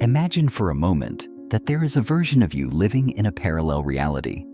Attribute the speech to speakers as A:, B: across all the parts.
A: Imagine for a moment that there is a version of you living in a parallel reality,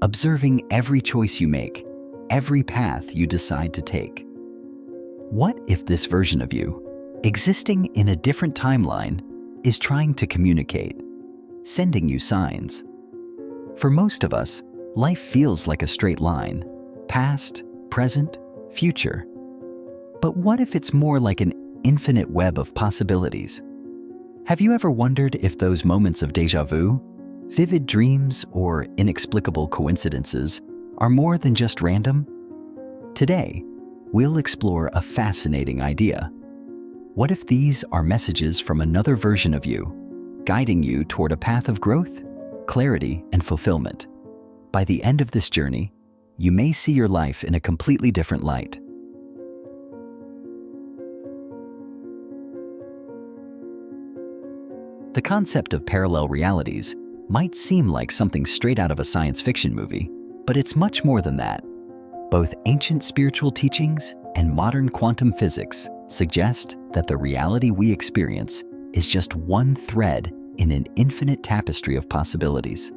A: observing every choice you make, every path you decide to take. What if this version of you, existing in a different timeline, is trying to communicate, sending you signs? For most of us, life feels like a straight line, past, present, future. But what if it's more like an infinite web of possibilities? Have you ever wondered if those moments of déjà vu, vivid dreams, or inexplicable coincidences are more than just random? Today, we'll explore a fascinating idea. What if these are messages from another version of you, guiding you toward a path of growth, clarity, and fulfillment? By the end of this journey, you may see your life in a completely different light. The concept of parallel realities might seem like something straight out of a science fiction movie, but it's much more than that. Both ancient spiritual teachings and modern quantum physics suggest that the reality we experience is just one thread in an infinite tapestry of possibilities.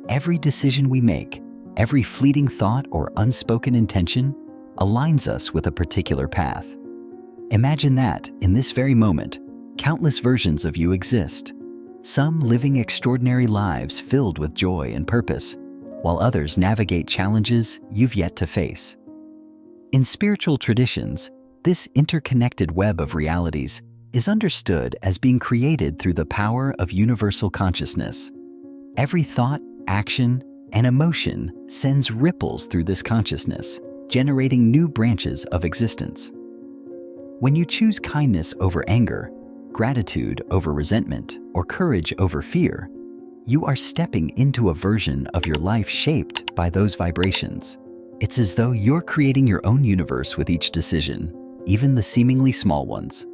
A: Every decision we make, every fleeting thought or unspoken intention aligns us with a particular path. Imagine that, in this very moment, countless versions of you exist, some living extraordinary lives filled with joy and purpose, while others navigate challenges you've yet to face. In spiritual traditions, this interconnected web of realities is understood as being created through the power of universal consciousness. Every thought, action, and emotion sends ripples through this consciousness, generating new branches of existence. When you choose kindness over anger, gratitude over resentment, or courage over fear, you are stepping into a version of your life shaped by those vibrations. It's as though you're creating your own universe with each decision, even the seemingly small ones.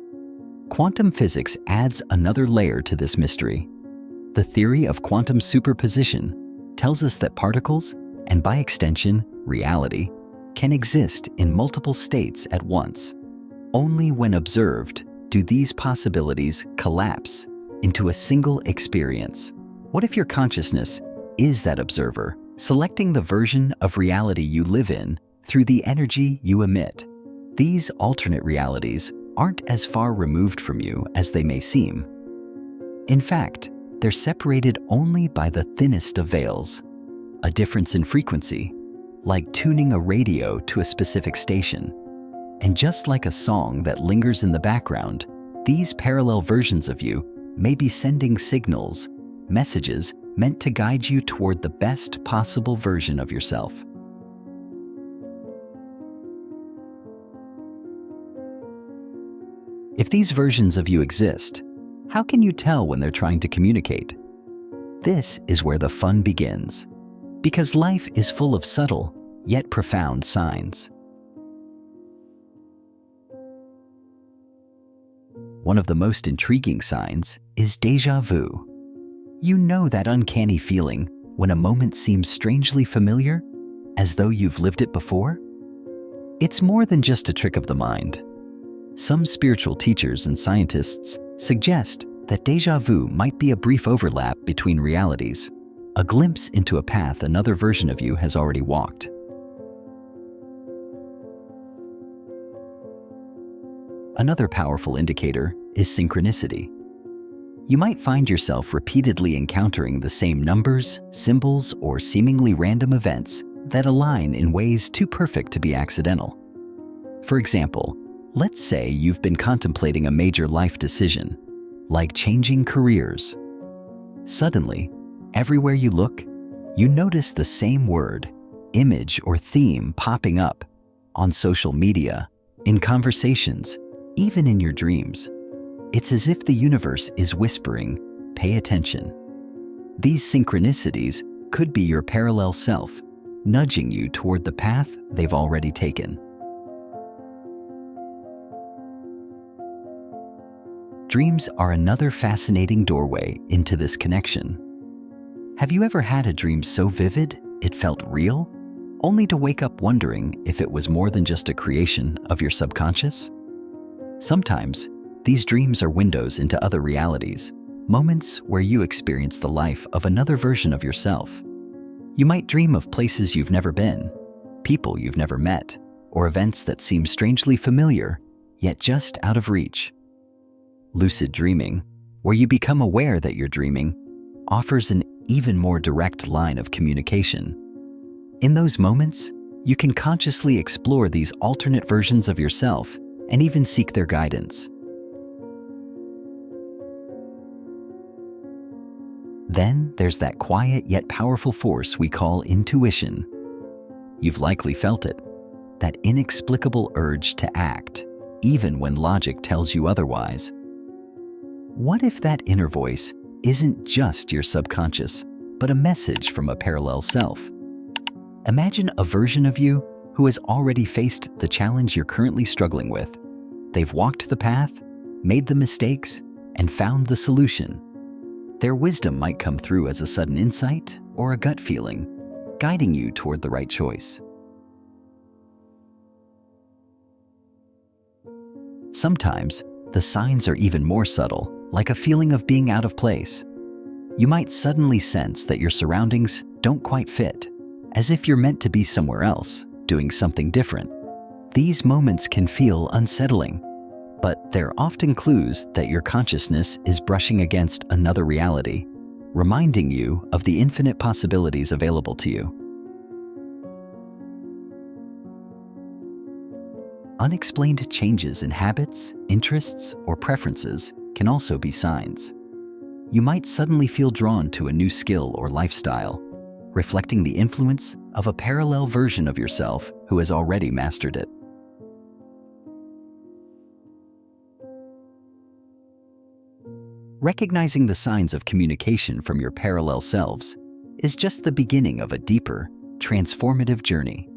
A: Quantum physics adds another layer to this mystery. The theory of quantum superposition tells us that particles, and by extension, reality, can exist in multiple states at once. Only when observed do these possibilities collapse into a single experience. What if your consciousness is that observer, selecting the version of reality you live in through the energy you emit? These alternate realities aren't as far removed from you as they may seem. In fact, they're separated only by the thinnest of veils, a difference in frequency, like tuning a radio to a specific station. And just like a song that lingers in the background, these parallel versions of you may be sending signals, messages meant to guide you toward the best possible version of yourself. If these versions of you exist, how can you tell when they're trying to communicate? This is where the fun begins, because life is full of subtle, yet profound signs. One of the most intriguing signs is déjà vu. You know that uncanny feeling when a moment seems strangely familiar, as though you've lived it before? It's more than just a trick of the mind. Some spiritual teachers and scientists suggest that déjà vu might be a brief overlap between realities, a glimpse into a path another version of you has already walked. Another powerful indicator is synchronicity. You might find yourself repeatedly encountering the same numbers, symbols, or seemingly random events that align in ways too perfect to be accidental. For example, let's say you've been contemplating a major life decision, like changing careers. Suddenly, everywhere you look, you notice the same word, image, or theme popping up on social media, in conversations, even in your dreams. It's as if the universe is whispering, "Pay attention." These synchronicities could be your parallel self, nudging you toward the path they've already taken. Dreams are another fascinating doorway into this connection. Have you ever had a dream so vivid it felt real, only to wake up wondering if it was more than just a creation of your subconscious? Sometimes, these dreams are windows into other realities, moments where you experience the life of another version of yourself. You might dream of places you've never been, people you've never met, or events that seem strangely familiar, yet just out of reach. Lucid dreaming, where you become aware that you're dreaming, offers an even more direct line of communication. In those moments, you can consciously explore these alternate versions of yourself and even seek their guidance. Then there's that quiet yet powerful force we call intuition. You've likely felt it, that inexplicable urge to act, even when logic tells you otherwise. What if that inner voice isn't just your subconscious, but a message from a parallel self? Imagine a version of you who has already faced the challenge you're currently struggling with. They've walked the path, made the mistakes, and found the solution. Their wisdom might come through as a sudden insight or a gut feeling, guiding you toward the right choice. Sometimes, the signs are even more subtle, like a feeling of being out of place. You might suddenly sense that your surroundings don't quite fit, as if you're meant to be somewhere else, doing something different. These moments can feel unsettling, but they're often clues that your consciousness is brushing against another reality, reminding you of the infinite possibilities available to you. Unexplained changes in habits, interests, or preferences can also be signs. You might suddenly feel drawn to a new skill or lifestyle, reflecting the influence of a parallel version of yourself who has already mastered it. Recognizing the signs of communication from your parallel selves is just the beginning of a deeper, transformative journey.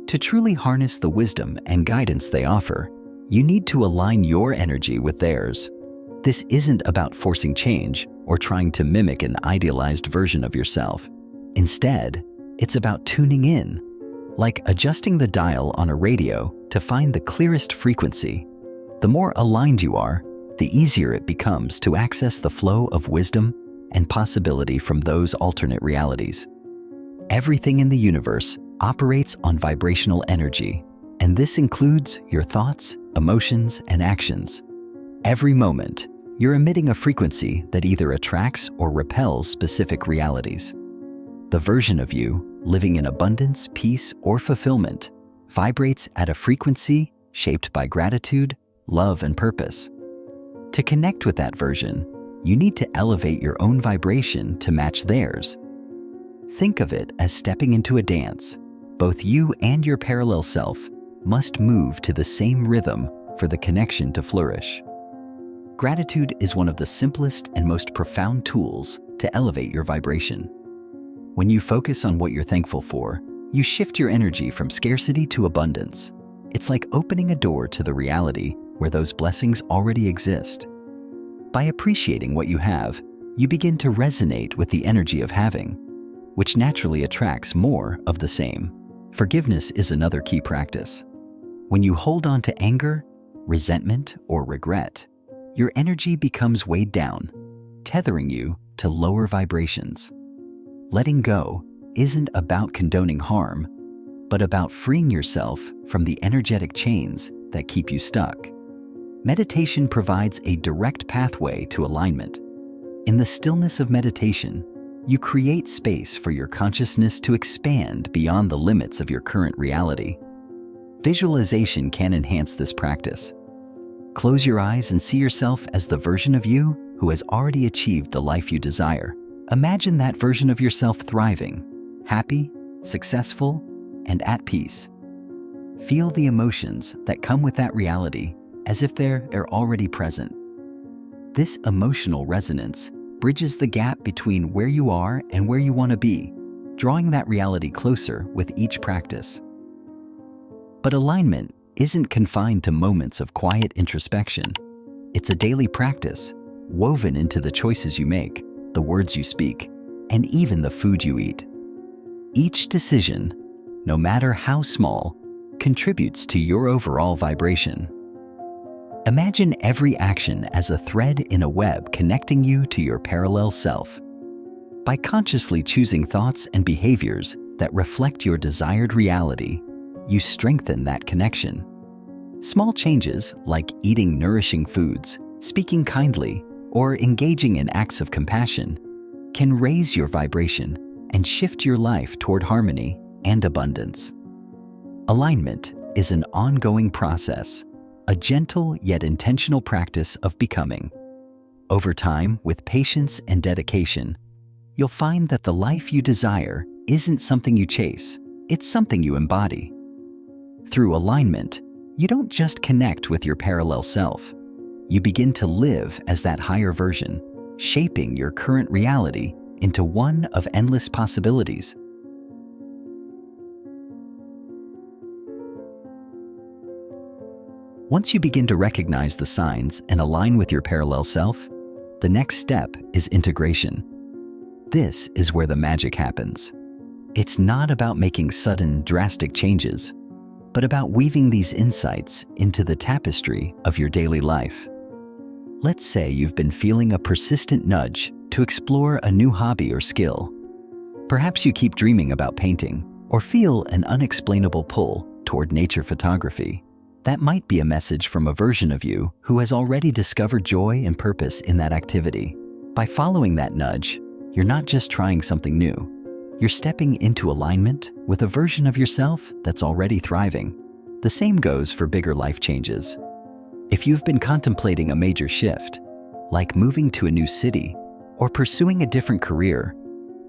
A: To truly harness the wisdom and guidance they offer, you need to align your energy with theirs. This isn't about forcing change or trying to mimic an idealized version of yourself. Instead, it's about tuning in, like adjusting the dial on a radio to find the clearest frequency. The more aligned you are, the easier it becomes to access the flow of wisdom and possibility from those alternate realities. Everything in the universe operates on vibrational energy, and this includes your thoughts, emotions, and actions. Every moment, you're emitting a frequency that either attracts or repels specific realities. The version of you living in abundance, peace, or fulfillment vibrates at a frequency shaped by gratitude, love, and purpose. To connect with that version, you need to elevate your own vibration to match theirs. Think of it as stepping into a dance. Both you and your parallel self must move to the same rhythm for the connection to flourish. Gratitude is one of the simplest and most profound tools to elevate your vibration. When you focus on what you're thankful for, you shift your energy from scarcity to abundance. It's like opening a door to the reality where those blessings already exist. By appreciating what you have, you begin to resonate with the energy of having, which naturally attracts more of the same. Forgiveness is another key practice. When you hold on to anger, resentment, or regret, your energy becomes weighed down, tethering you to lower vibrations. Letting go isn't about condoning harm, but about freeing yourself from the energetic chains that keep you stuck. Meditation provides a direct pathway to alignment. In the stillness of meditation, you create space for your consciousness to expand beyond the limits of your current reality. Visualization can enhance this practice. Close your eyes and see yourself as the version of you who has already achieved the life you desire. Imagine that version of yourself thriving, happy, successful, and at peace. Feel the emotions that come with that reality as if they're already present. This emotional resonance bridges the gap between where you are and where you want to be, drawing that reality closer with each practice. But alignment isn't confined to moments of quiet introspection. It's a daily practice, woven into the choices you make, the words you speak, and even the food you eat. Each decision, no matter how small, contributes to your overall vibration. Imagine every action as a thread in a web connecting you to your parallel self. By consciously choosing thoughts and behaviors that reflect your desired reality, you strengthen that connection. Small changes like eating nourishing foods, speaking kindly, or engaging in acts of compassion can raise your vibration and shift your life toward harmony and abundance. Alignment is an ongoing process, a gentle yet intentional practice of becoming. Over time, with patience and dedication, you'll find that the life you desire isn't something you chase, it's something you embody. Through alignment, you don't just connect with your parallel self, you begin to live as that higher version, shaping your current reality into one of endless possibilities. Once you begin to recognize the signs and align with your parallel self, the next step is integration. This is where the magic happens. It's not about making sudden, drastic changes, but about weaving these insights into the tapestry of your daily life. Let's say you've been feeling a persistent nudge to explore a new hobby or skill. Perhaps you keep dreaming about painting or feel an unexplainable pull toward nature photography. That might be a message from a version of you who has already discovered joy and purpose in that activity. By following that nudge, you're not just trying something new. You're stepping into alignment with a version of yourself that's already thriving. The same goes for bigger life changes. If you've been contemplating a major shift, like moving to a new city or pursuing a different career,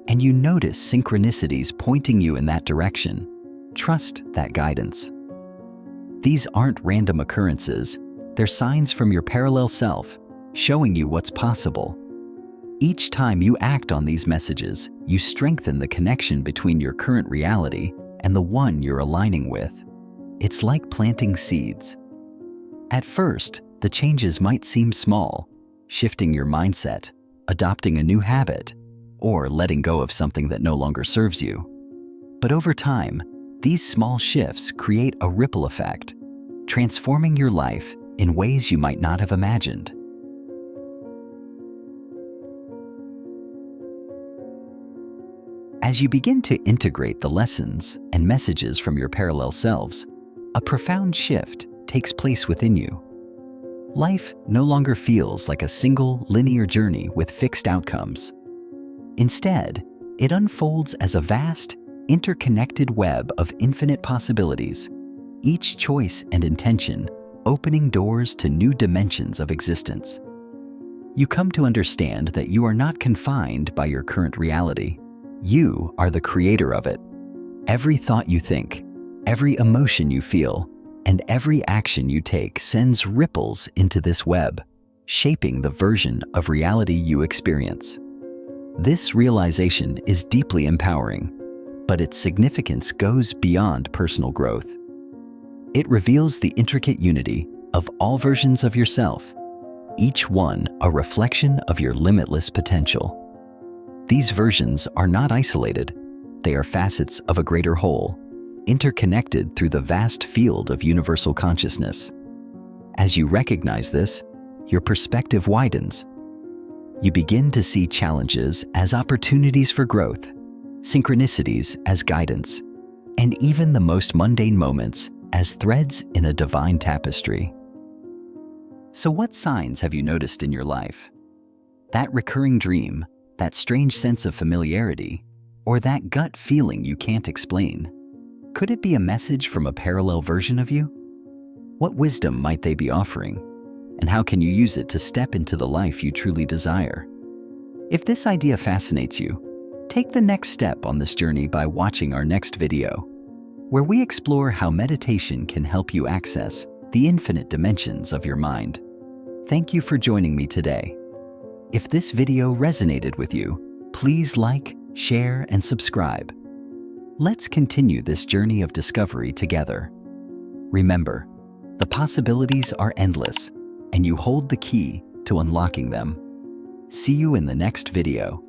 A: and you notice synchronicities pointing you in that direction, trust that guidance. These aren't random occurrences, they're signs from your parallel self, showing you what's possible. Each time you act on these messages, you strengthen the connection between your current reality and the one you're aligning with. It's like planting seeds. At first, the changes might seem small, shifting your mindset, adopting a new habit, or letting go of something that no longer serves you. But over time, these small shifts create a ripple effect, transforming your life in ways you might not have imagined. As you begin to integrate the lessons and messages from your parallel selves, a profound shift takes place within you. Life no longer feels like a single linear journey with fixed outcomes. Instead, it unfolds as a vast, interconnected web of infinite possibilities, each choice and intention opening doors to new dimensions of existence. You come to understand that you are not confined by your current reality. You are the creator of it. Every thought you think, every emotion you feel, and every action you take sends ripples into this web, shaping the version of reality you experience. This realization is deeply empowering, but its significance goes beyond personal growth. It reveals the intricate unity of all versions of yourself, each one a reflection of your limitless potential. These versions are not isolated, they are facets of a greater whole, interconnected through the vast field of universal consciousness. As you recognize this, your perspective widens. You begin to see challenges as opportunities for growth, synchronicities as guidance, and even the most mundane moments as threads in a divine tapestry. So what signs have you noticed in your life? That recurring dream, that strange sense of familiarity, or that gut feeling you can't explain? Could it be a message from a parallel version of you? What wisdom might they be offering? And how can you use it to step into the life you truly desire? If this idea fascinates you, take the next step on this journey by watching our next video, where we explore how meditation can help you access the infinite dimensions of your mind. Thank you for joining me today. If this video resonated with you, please like, share, and subscribe. Let's continue this journey of discovery together. Remember, the possibilities are endless, and you hold the key to unlocking them. See you in the next video.